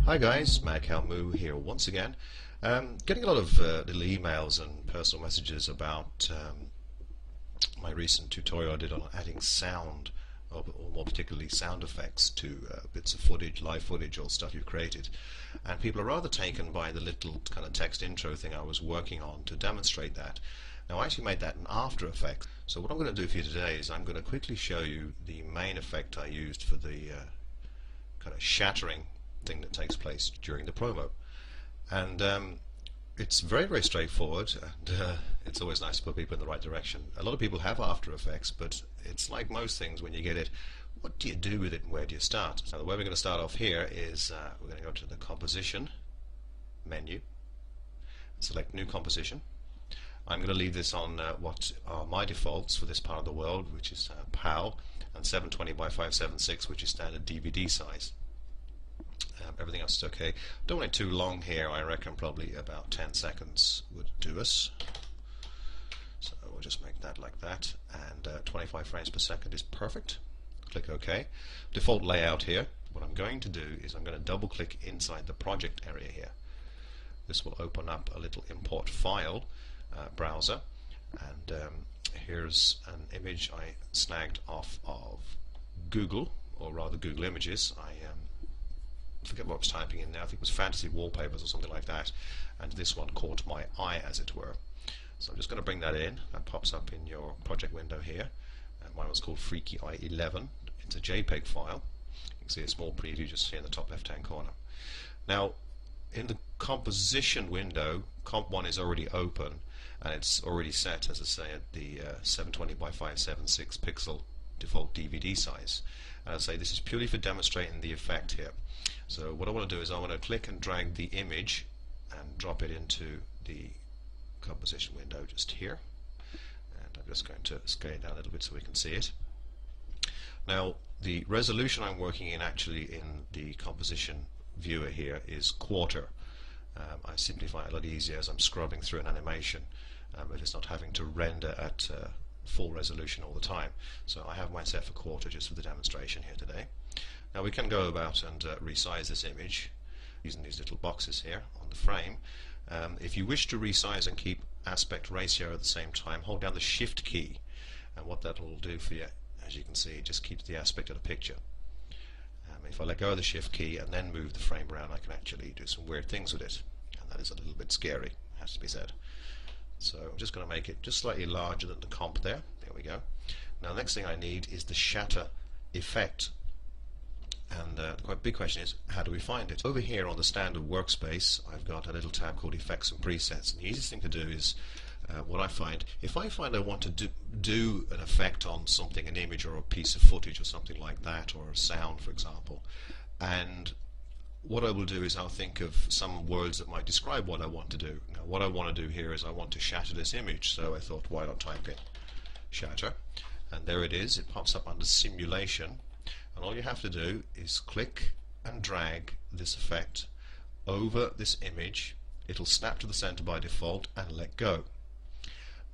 Hi guys, Moo here once again. Getting a lot of little emails and personal messages about my recent tutorial I did on adding sound, or more particularly sound effects to bits of footage, live footage or stuff you've created. And people are rather taken by the little kind of text intro thing I was working on to demonstrate that. Now I actually made that in After Effects. So what I'm going to do for you today is I'm going to quickly show you the main effect I used for the kind of shattering thing that takes place during the promo. And it's very straightforward, and it's always nice to put people in the right direction. A lot of people have After Effects, but it's like most things when you get it, what do you do with it and where do you start? So the way we're going to start off here is we're going to go to the Composition menu, select New Composition. I'm going to leave this on what are my defaults for this part of the world, which is PAL, and 720 by 576, which is standard DVD size. Everything else is okay. Don't want it too long here. I reckon probably about 10 seconds would do us. So we'll just make that like that, and 25 frames per second is perfect. Click OK. Default layout here. What I'm going to do is I'm going to double click inside the project area here. This will open up a little import file browser, and here's an image I snagged off of Google, or rather Google Images. I forget what I was typing in there. I think it was fantasy wallpapers or something like that, and this one caught my eye, as it were. So I'm just going to bring that in. That pops up in your project window here, and mine was called Freaky Eye 11. It's a JPEG file. You can see a small preview just here in the top left hand corner. Now in the composition window, comp 1 is already open, and it's already set, as I say, at the 720 by 576 pixel default DVD size. And I say this is purely for demonstrating the effect here. So what I want to do is I want to click and drag the image and drop it into the composition window just here, and I'm just going to scale it down a little bit so we can see it. Now the resolution I'm working in actually in the composition viewer here is quarter. I simplify it a lot easier as I'm scrubbing through an animation, if it's not having to render at full resolution all the time. So I have mine set for quarter just for the demonstration here today. Now we can go about and resize this image using these little boxes here on the frame. If you wish to resize and keep aspect ratio at the same time, hold down the Shift key, and what that will do for you, as you can see, it just keeps the aspect of the picture. If I let go of the Shift key and then move the frame around, I can actually do some weird things with it, and that is a little bit scary, has to be said. So I'm just going to make it just slightly larger than the comp there. There we go. Now the next thing I need is the shatter effect. And the quite big question is, how do we find it? Over here on the standard workspace, I've got a little tab called Effects and Presets. And the easiest thing to do is, what I find, if I find I want to do an effect on something, an image or a piece of footage or something like that, or a sound for example, and what I will do is I'll think of some words that might describe what I want to do. Now what I want to do here is I want to shatter this image, so I thought, why not type in shatter, and there it is. It pops up under simulation, and all you have to do is click and drag this effect over this image. It'll snap to the center by default and let go.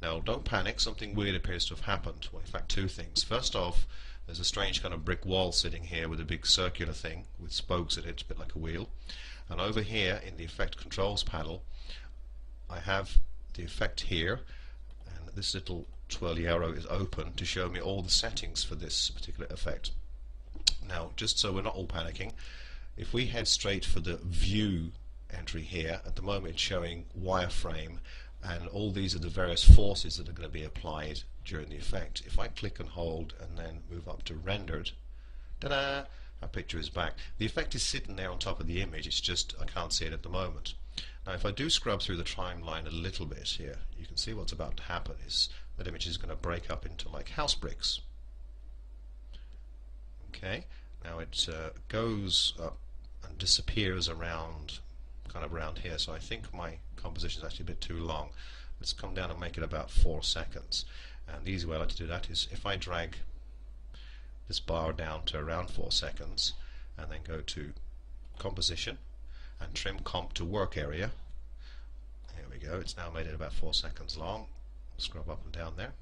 Now don't panic, something weird appears to have happened. Well, in fact, two things. First off, there's a strange kind of brick wall sitting here with a big circular thing with spokes at it, a bit like a wheel. And over here in the Effect Controls panel, I have the effect here, and this little twirly arrow is open to show me all the settings for this particular effect. Now, just so we're not all panicking, if we head straight for the View entry here, at the moment it's showing wireframe, and all these are the various forces that are going to be applied during the effect. If I click and hold and then move up to rendered, ta-da, our picture is back. The effect is sitting there on top of the image, it's just I can't see it at the moment. Now if I do scrub through the timeline a little bit here, you can see what's about to happen is that image is going to break up into like house bricks. Okay, now it goes up and disappears around, kind of around here, so I think my composition is actually a bit too long. Let's come down and make it about 4 seconds. And the easy way I like to do that is if I drag this bar down to around 4 seconds and then go to Composition and trim comp to work area. There we go, it's now made it about 4 seconds long. Scrub up and down there.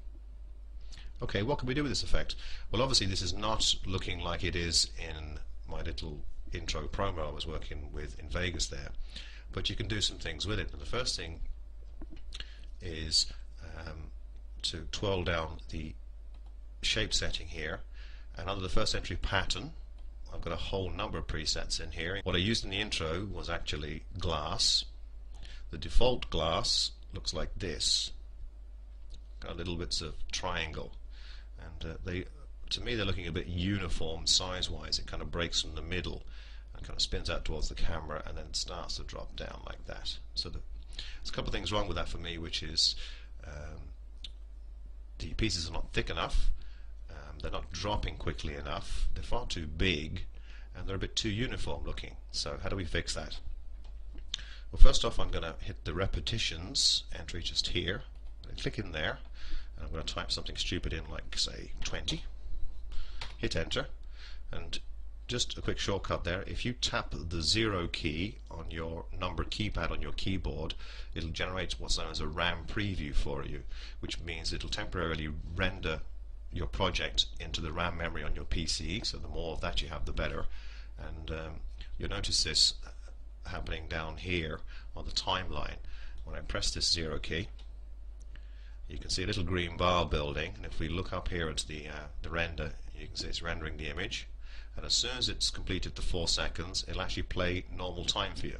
Okay, what can we do with this effect? Well, obviously this is not looking like it is in my little intro promo I was working with in Vegas there. But you can do some things with it. And the first thing is to twirl down the shape setting here, and under the first entry pattern I've got a whole number of presets in here. What I used in the intro was actually glass. The default glass looks like this, got little bits of triangle, and to me they're looking a bit uniform size wise. It kind of breaks from the middle and kind of spins out towards the camera and then starts to drop down like that. So there's a couple of things wrong with that for me, which is the pieces are not thick enough, they're not dropping quickly enough, they're far too big, and they're a bit too uniform looking. So how do we fix that? Well, first off, I'm going to hit the repetitions entry just here. I'm going to click in there, and I'm going to type something stupid in, like say 20. Hit enter, and just a quick shortcut there. If you tap the 0 key on your number keypad on your keyboard, it'll generate what's known as a RAM preview for you, which means it'll temporarily render your project into the RAM memory on your PC. So the more of that you have, the better. And you'll notice this happening down here on the timeline. When I press this 0 key, you can see a little green bar building, and if we look up here at the render, you can see it's rendering the image, and as soon as it's completed the 4 seconds, it'll actually play normal time for you.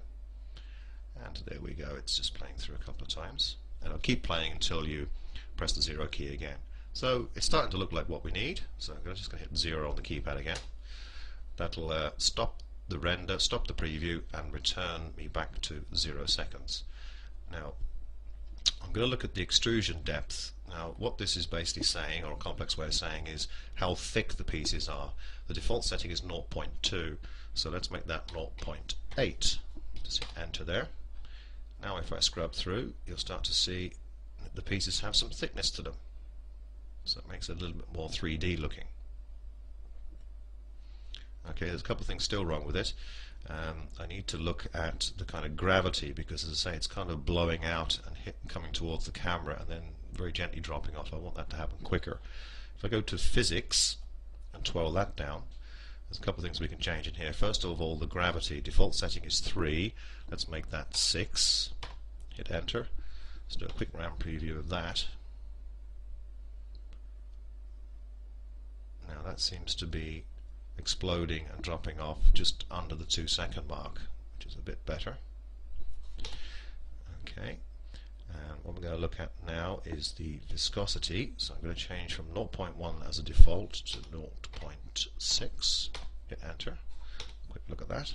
And there we go, it's just playing through a couple of times, and it'll keep playing until you press the 0 key again. So it's starting to look like what we need, so I'm just going to hit 0 on the keypad again. That'll stop the render, stop the preview, and return me back to 0 seconds. Now I'm going to look at the extrusion depth. Now what this is basically saying, or a complex way of saying, is how thick the pieces are. The default setting is 0.2, so let's make that 0.8. Just hit enter there. Now if I scrub through, you'll start to see that the pieces have some thickness to them, so it makes it a little bit more 3D looking. Okay, there's a couple of things still wrong with it. I need to look at the kind of gravity, because as I say, it's kind of blowing out and coming towards the camera and then very gently dropping off. I want that to happen quicker. If I go to physics and twirl that down, there's a couple of things we can change in here. First of all, the gravity default setting is 3. Let's make that 6. Hit enter. Let's do a quick RAM preview of that. Now that seems to be exploding and dropping off just under the 2-second mark, which is a bit better. Okay, and what we're going to look at now is the viscosity. So I'm going to change from 0.1 as a default to 0.6. Hit enter. Quick look at that.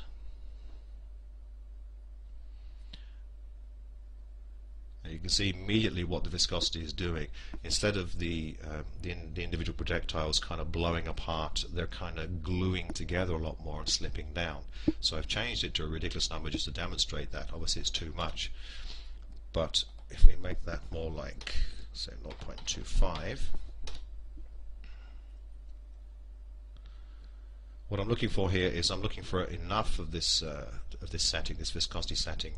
You can see immediately what the viscosity is doing. Instead of the individual projectiles kind of blowing apart, they're kind of gluing together a lot more and slipping down. So I've changed it to a ridiculous number just to demonstrate that. Obviously it's too much, but if we make that more like, say, 0.25, what I'm looking for here is I'm looking for enough of this setting, this viscosity setting,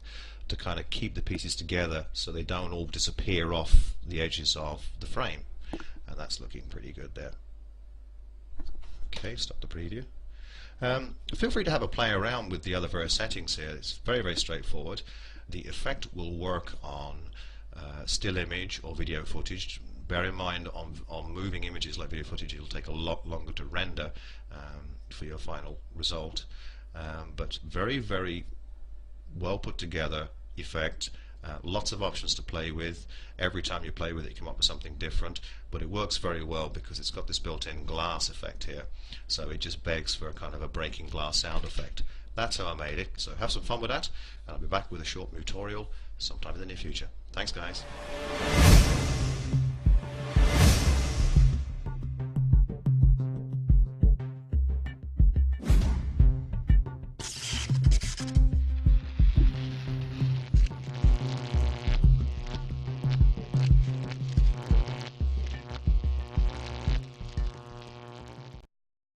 to kind of keep the pieces together so they don't all disappear off the edges of the frame, and that's looking pretty good there. Okay, stop the preview. Feel free to have a play around with the other various settings here. It's very, very straightforward. The effect will work on still image or video footage. Bear in mind, on moving images like video footage, it'll take a lot longer to render for your final result, but very, very well put together effect. Lots of options to play with. Every time you play with it, you come up with something different, but it works very well because it's got this built-in glass effect here, so it just begs for a kind of a breaking glass sound effect. That's how I made it, so have some fun with that, and I'll be back with a short tutorial sometime in the near future. Thanks, guys.